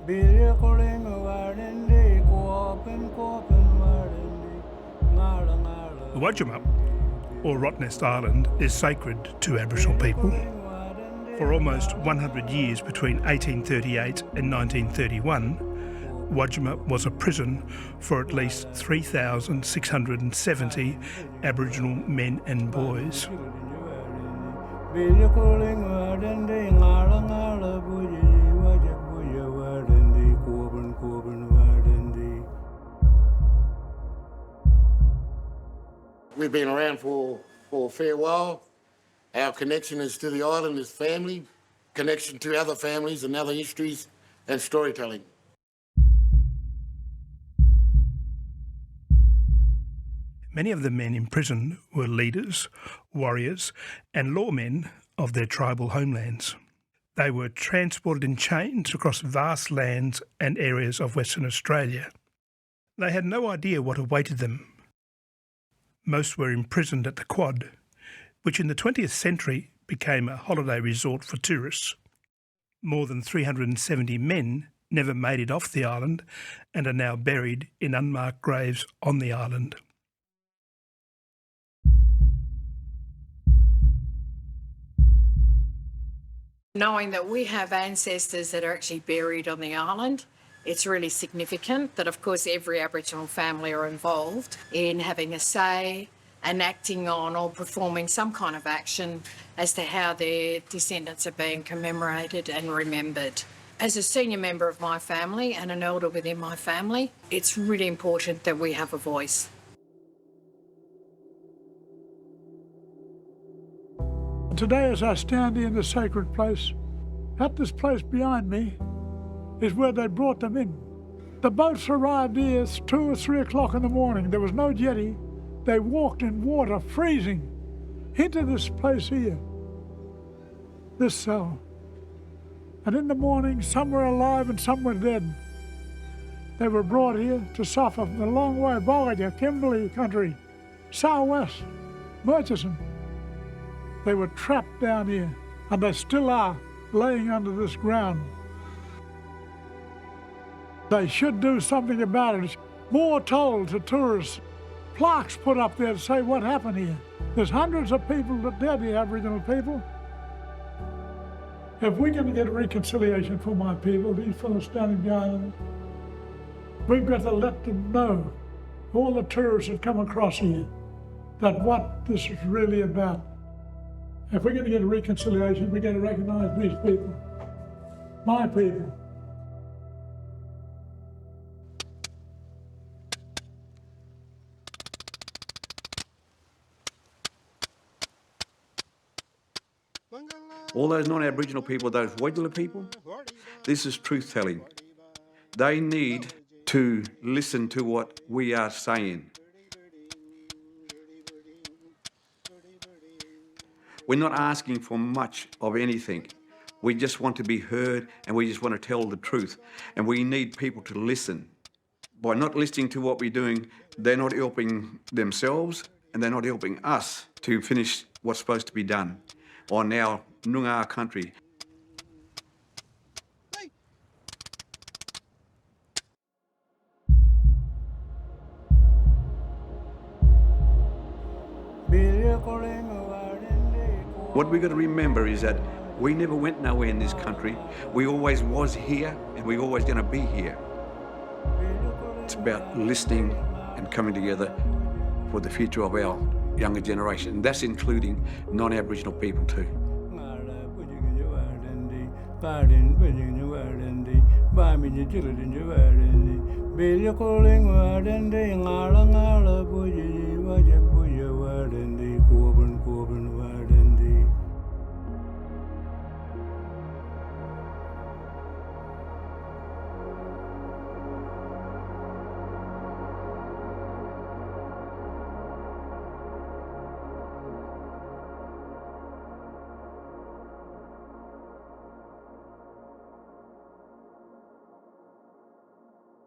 The Wadjemup, or Rottnest Island, is sacred to Aboriginal people. For almost 100 years between 1838 and 1931, Wadjemup was a prison for at least 3,670 Aboriginal men and boys. We've been around for a fair while. Our connection is to the island is family, connection to other families and other histories, and storytelling. Many of the men in prison were leaders, warriors, and lawmen of their tribal homelands. They were transported in chains across vast lands and areas of Western Australia. They had no idea what awaited them. Most were imprisoned at the Quad, which in the 20th century became a holiday resort for tourists. More than 370 men never made it off the island and are now buried in unmarked graves on the island. Knowing that we have ancestors that are actually buried on the island, it's really significant that, of course, every Aboriginal family are involved in having a say and acting on or performing some kind of action as to how their descendants are being commemorated and remembered. As a senior member of my family and an elder within my family, it's really important that we have a voice. Today, as I stand here in the sacred place, at this place behind me is where they brought them in. The boats arrived here at 2 or 3 o'clock in the morning. There was no jetty. They walked in water, freezing, into this place here, this cell. And in the morning, some were alive and some were dead. They were brought here to suffer from the long way, Bogaja, Kimberley country, southwest, Murchison. They were trapped down here, and they still are, laying under this ground. They should do something about it. More told to tourists. Plaques put up there to say what happened here. There's hundreds of people that dead here, Aboriginal people. If we're going to get reconciliation for my people, these fellows standing behind them, we've got to let them know, all the tourists that come across here, that what this is really about. If we're going to get a reconciliation, we're going to recognise these people, my people. All those non-Aboriginal people, those Wadjemup people, this is truth-telling. They need to listen to what we are saying. We're not asking for much of anything. We just want to be heard and we just want to tell the truth. And we need people to listen. By not listening to what we're doing, they're not helping themselves and they're not helping us to finish what's supposed to be done on our Noongar country. What we've got to remember is that we never went nowhere in this country. We always was here and we're always going to be here. It's about listening and coming together for the future of our younger generation. And that's including non-Aboriginal people too.